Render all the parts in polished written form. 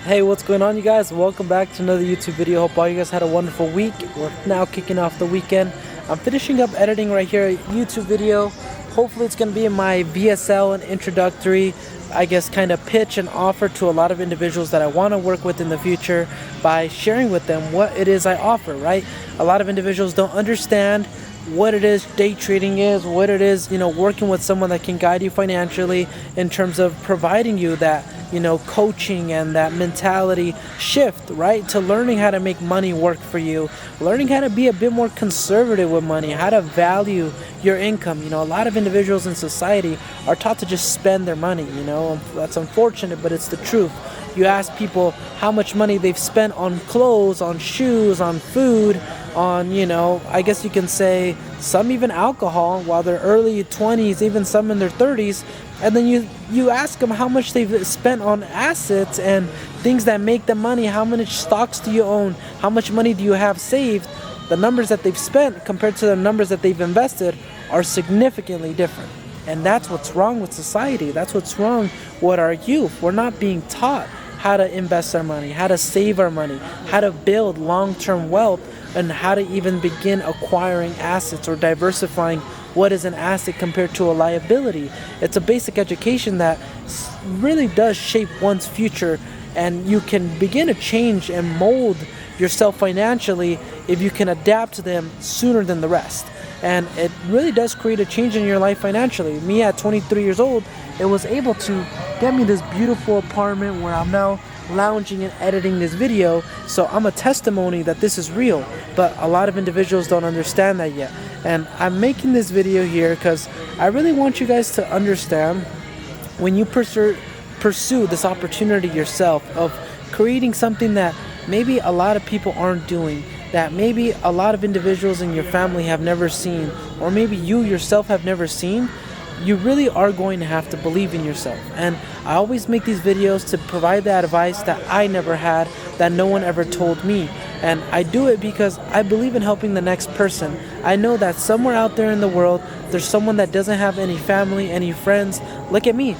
Hey, what's going on, you guys? Welcome back to another YouTube video. Hope all you guys had a wonderful week. We're now kicking off the weekend. I'm finishing up editing right here a YouTube video. Hopefully it's going to be my VSL and introductory, kind of pitch and offer to a lot of individuals that I want to work with in the future by sharing with them what it is I offer, right? A lot of individuals don't understand what it is day trading is, what it is, working with someone that can guide you financially in terms of providing you that, coaching and that mentality shift, right? To learning how to make money work for you, learning how to be a bit more conservative with money, how to value your income. A lot of individuals in society are taught to just spend their money, that's unfortunate, but it's the truth. You ask people how much money they've spent on clothes, on shoes, on food, on, I guess you can say some even alcohol while they're early 20s, even some in their 30s. And then you ask them how much they've spent on assets and things that make them money. How many stocks do you own? How much money do you have saved? The numbers that they've spent compared to the numbers that they've invested are significantly different. And that's what's wrong with society. That's what's wrong with our youth. We're not being taught how to invest our money, how to save our money, how to build long-term wealth, and how to even begin acquiring assets or diversifying what is an asset compared to a liability. It's a basic education that really does shape one's future, and you can begin to change and mold yourself financially if you can adapt to them sooner than the rest. And it really does create a change in your life financially. Me at 23 years old, it was able to get me this beautiful apartment where I'm now lounging and editing this video. So I'm a testimony that this is real, but a lot of individuals don't understand that yet. And I'm making this video here because I really want you guys to understand, when you pursue this opportunity yourself of creating something that maybe a lot of people aren't doing, that maybe a lot of individuals in your family have never seen, or maybe you yourself have never seen, you really are going to have to believe in yourself. And I always make these videos to provide that advice that I never had, that no one ever told me. And I do it because I believe in helping the next person. I know that somewhere out there in the world, there's someone that doesn't have any family, any friends. Look at me.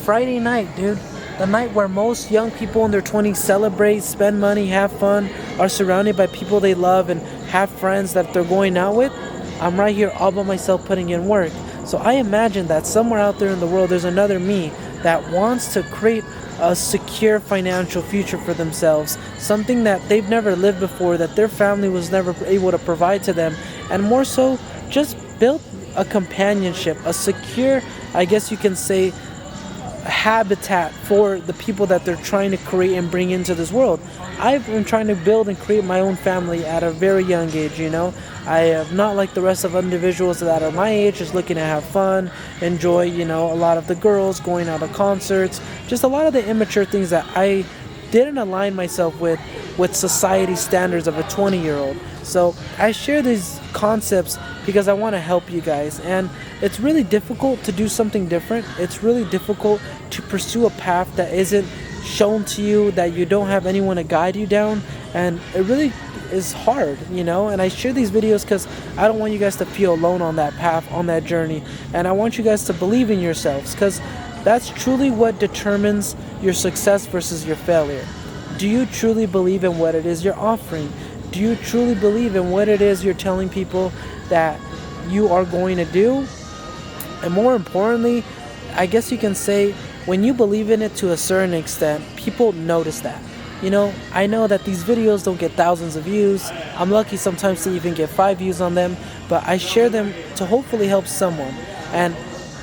Friday night, dude. The night where most young people in their 20s celebrate, spend money, have fun, are surrounded by people they love, and have friends that they're going out with. I'm right here all by myself putting in work. So I imagine that somewhere out there in the world, there's another me that wants to create a secure financial future for themselves, something that they've never lived before, that their family was never able to provide to them, and more so, just build a companionship, a secure, I guess you can say, habitat for the people that they're trying to create and bring into this world. I've been trying to build and create my own family at a very young age, I am not like the rest of individuals that are my age, just looking to have fun, enjoy, a lot of the girls, going out to concerts, just a lot of the immature things that I didn't align myself with society standards of a 20-year-old. So I share these concepts because I want to help you guys. And it's really difficult to do something different. It's really difficult to pursue a path that isn't shown to you, that you don't have anyone to guide you down. And it really is hard, and I share these videos because I don't want you guys to feel alone on that path, on that journey. And I want you guys to believe in yourselves, because that's truly what determines your success versus your failure. Do you truly believe in what it is you're offering? Do you truly believe in what it is you're telling people that you are going to do? And more importantly, I guess you can say, when you believe in it to a certain extent, people notice that. I know that these videos don't get thousands of views. I'm lucky sometimes to even get 5 views on them, but I share them to hopefully help someone. And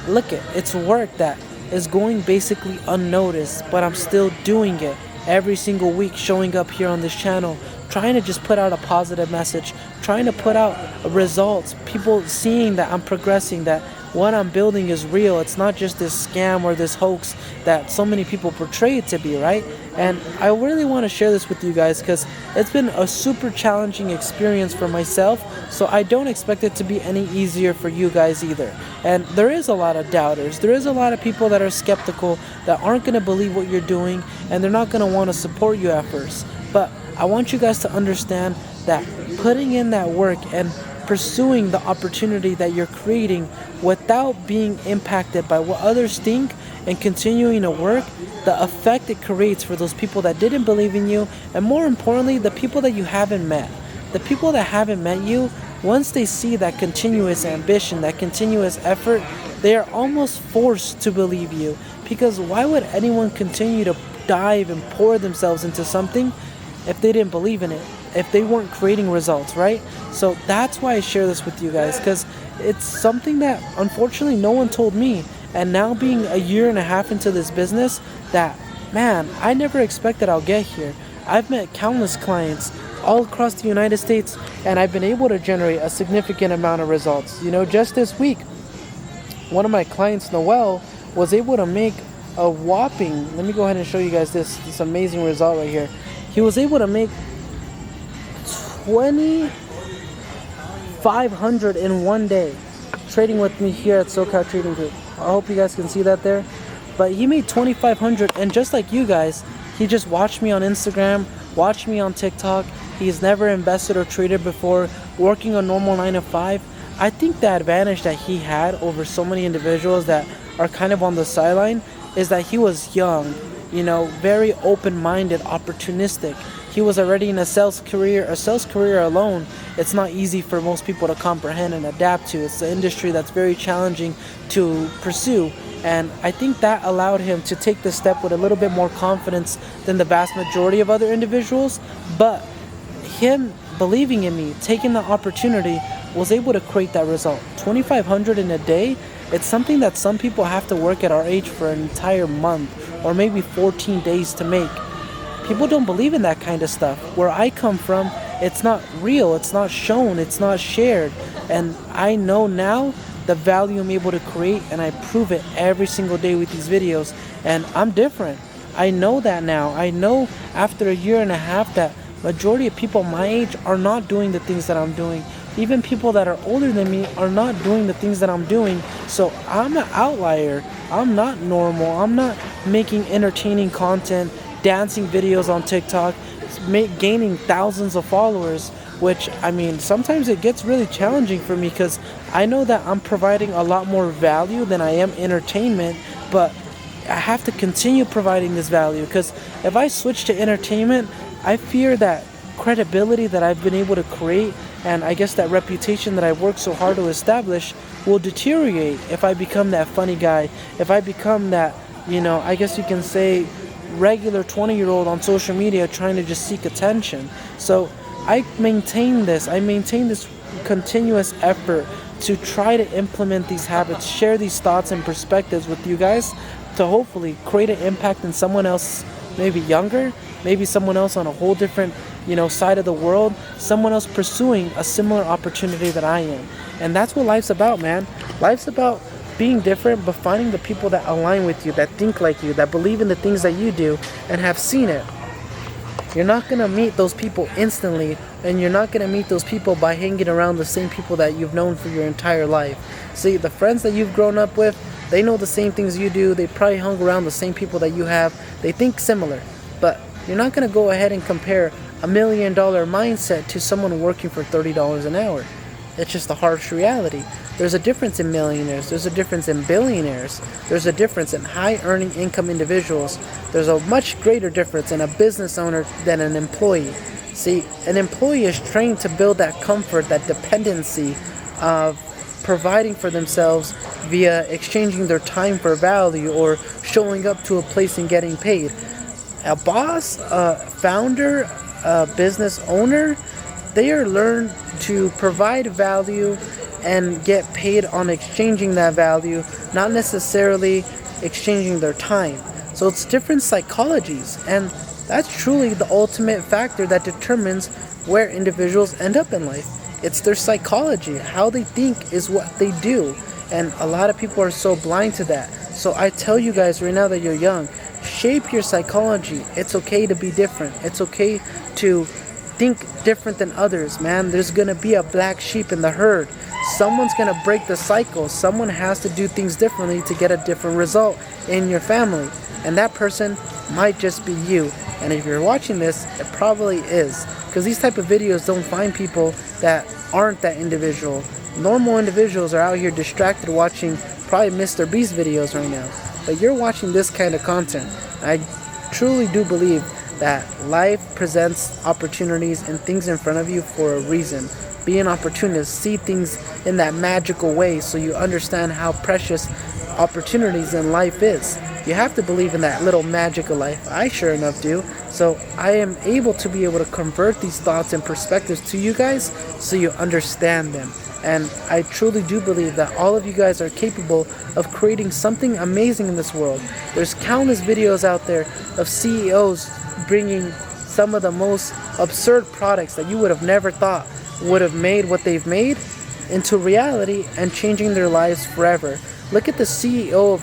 look, it's work that is going basically unnoticed, but I'm still doing it every single week, showing up here on this channel, trying to just put out a positive message, trying to put out results, people seeing that I'm progressing, that what I'm building is real. It's not just this scam or this hoax that so many people portray it to be, right? And I really want to share this with you guys because it's been a super challenging experience for myself, so I don't expect it to be any easier for you guys either. And there is a lot of doubters. There is a lot of people that are skeptical, that aren't going to believe what you're doing, and they're not going to want to support you at first. But I want you guys to understand that putting in that work and pursuing the opportunity that you're creating without being impacted by what others think and continuing to work, the effect it creates for those people that didn't believe in you, and more importantly, the people that you haven't met. The people that haven't met you, once they see that continuous ambition, that continuous effort, they are almost forced to believe you. Because why would anyone continue to dive and pour themselves into something if they didn't believe in it, if they weren't creating results, right? So that's why I share this with you guys, because it's something that unfortunately no one told me. And now being a year and a half into this business, that, man, I never expected I'll get here. I've met countless clients all across the United States, and I've been able to generate a significant amount of results. You know, just this week, one of my clients, Noel, was able to make a whopping, let me go ahead and show you guys this amazing result right here. He was able to make $2,500 in one day trading with me here at SoCal Trading Group. I hope you guys can see that there. But he made $2,500, and just like you guys, he just watched me on Instagram, watched me on TikTok. He's never invested or traded before, working a normal 9 to 5. I think the advantage that he had over so many individuals that are kind of on the sideline is that he was young, you know, very open-minded, opportunistic. He was already in a sales career. A sales career alone, it's not easy for most people to comprehend and adapt to. It's an industry that's very challenging to pursue. And I think that allowed him to take the step with a little bit more confidence than the vast majority of other individuals. But him believing in me, taking the opportunity, was able to create that result. $2,500 in a day, it's something that some people have to work at our age for an entire month or maybe 14 days to make. People don't believe in that kind of stuff. Where I come from, it's not real, it's not shown, it's not shared. And I know now the value I'm able to create, and I prove it every single day with these videos. And I'm different. I know that now. I know after a year and a half that majority of people my age are not doing the things that I'm doing. Even people that are older than me are not doing the things that I'm doing. So I'm an outlier. I'm not normal. I'm not making entertaining content, dancing videos on TikTok, gaining thousands of followers, which, I mean, sometimes it gets really challenging for me because I know that I'm providing a lot more value than I am entertainment, but I have to continue providing this value, because if I switch to entertainment, I fear that credibility that I've been able to create, and I guess that reputation that I've worked so hard to establish, will deteriorate if I become that funny guy, if I become that, you know, I guess you can say regular 20-year-old on social media trying to just seek attention. So I maintain this continuous effort to try to implement these habits, share these thoughts and perspectives with you guys, to hopefully create an impact in someone else, maybe younger, maybe someone else on a whole different, you know, side of the world, someone else pursuing a similar opportunity that I am. And that's what life's about, man. Life's about being different, but finding the people that align with you, that think like you, that believe in the things that you do and have seen it. You're not going to meet those people instantly, and you're not going to meet those people by hanging around the same people that you've known for your entire life. See, the friends that you've grown up with, they know the same things you do. They probably hung around the same people that you have. They think similar. But you're not going to go ahead and compare $1 million mindset to someone working for $30 an hour. It's just the harsh reality. There's a difference in millionaires. There's a difference in billionaires. There's a difference in high earning income individuals. There's a much greater difference in a business owner than an employee. See, an employee is trained to build that comfort, that dependency of providing for themselves via exchanging their time for value or showing up to a place and getting paid. A boss, a founder, a business owner, they are learned to provide value and get paid on exchanging that value, not necessarily exchanging their time. So it's different psychologies, and that's truly the ultimate factor that determines where individuals end up in life. It's their psychology. How they think is what they do, and a lot of people are so blind to that. So I tell you guys right now that you're young, shape your psychology. It's okay to be different. It's okay to think different than others, man. There's gonna be a black sheep in the herd. Someone's gonna break the cycle. Someone has to do things differently to get a different result in your family, and that person might just be you. And if you're watching this, it probably is, because these type of videos don't find people that aren't that individual. Normal individuals are out here distracted watching probably Mr. Beast videos right now. but you're watching this kind of content. I truly do believe that life presents opportunities and things in front of you for a reason. Be an opportunist, see things in that magical way so you understand how precious opportunities in life is. You have to believe in that little magic of life. I sure enough do. So I am able to be able to convert these thoughts and perspectives to you guys so you understand them. And I truly do believe that all of you guys are capable of creating something amazing in this world. There's countless videos out there of CEOs bringing some of the most absurd products that you would have never thought would have made what they've made into reality and changing their lives forever. Look at the CEO of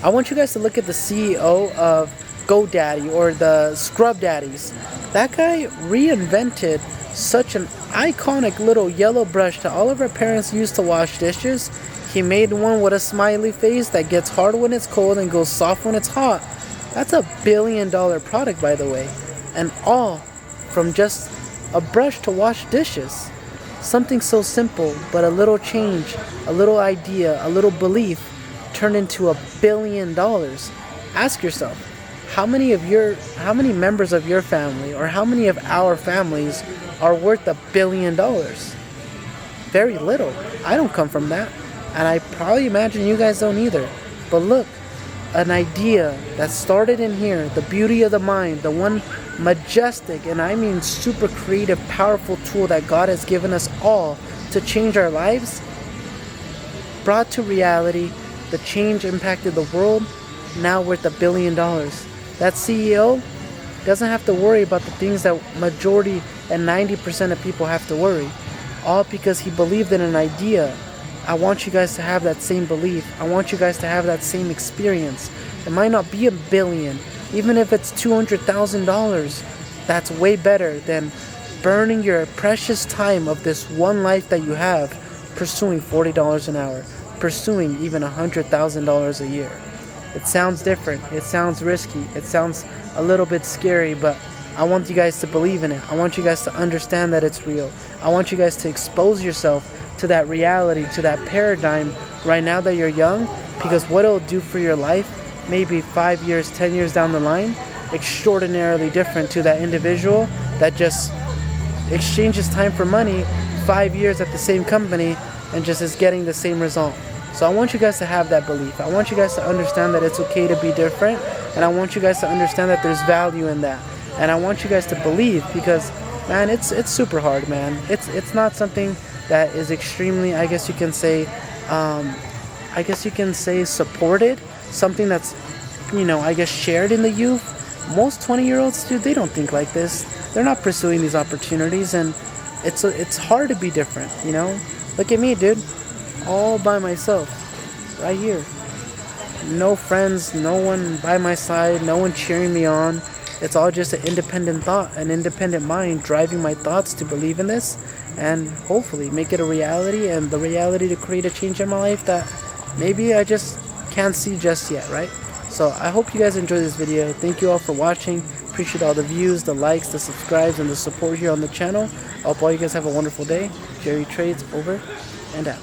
I want you guys to look at the CEO of GoDaddy or the Scrub Daddies. That guy reinvented such an iconic little yellow brush that all of our parents used to wash dishes. He made one with a smiley face that gets hard when it's cold and goes soft when it's hot. That's a $1 billion product, by the way. And all from just a brush to wash dishes. Something so simple, but a little change, a little idea, a little belief turned into $1 billion. Ask yourself, how many members of your family or how many of our families are worth $1 billion? Very little. I don't come from that. And I probably imagine you guys don't either. But look, an idea that started in here, the beauty of the mind, the one majestic, and I mean super creative, powerful tool that God has given us all to change our lives, brought to reality, the change impacted the world, now worth $1 billion. That CEO doesn't have to worry about the things that majority and 90% of people have to worry, all because he believed in an idea. I want you guys to have that same belief. I want you guys to have that same experience. It might not be $1 billion, even if it's $200,000. That's way better than burning your precious time of this one life that you have pursuing $40 an hour, pursuing even $100,000 a year. It sounds different. It sounds risky. It sounds a little bit scary, but I want you guys to believe in it. I want you guys to understand that it's real. I want you guys to expose yourself to that reality, to that paradigm right now that you're young, because what it'll do for your life, maybe 5 years, 10 years down the line, extraordinarily different to that individual that just exchanges time for money 5 years at the same company and just is getting the same result. So I want you guys to have that belief. I want you guys to understand that it's okay to be different, and I want you guys to understand that there's value in that. And I want you guys to believe, because man, it's super hard, man. It's not something that is extremely, I guess you can say supported, something that's, I guess shared in the youth. Most 20-year-olds, dude, they don't think like this. They're not pursuing these opportunities, and it's hard to be different, Look at me, dude, all by myself, right here. No friends, no one by my side, no one cheering me on. It's all just an independent thought, an independent mind driving my thoughts to believe in this and hopefully make it a reality, and the reality to create a change in my life that maybe I just can't see just yet, right? So I hope you guys enjoyed this video. Thank you all for watching. Appreciate all the views, the likes, the subscribes, and the support here on the channel. I hope all you guys have a wonderful day. Jerry Trades over and out.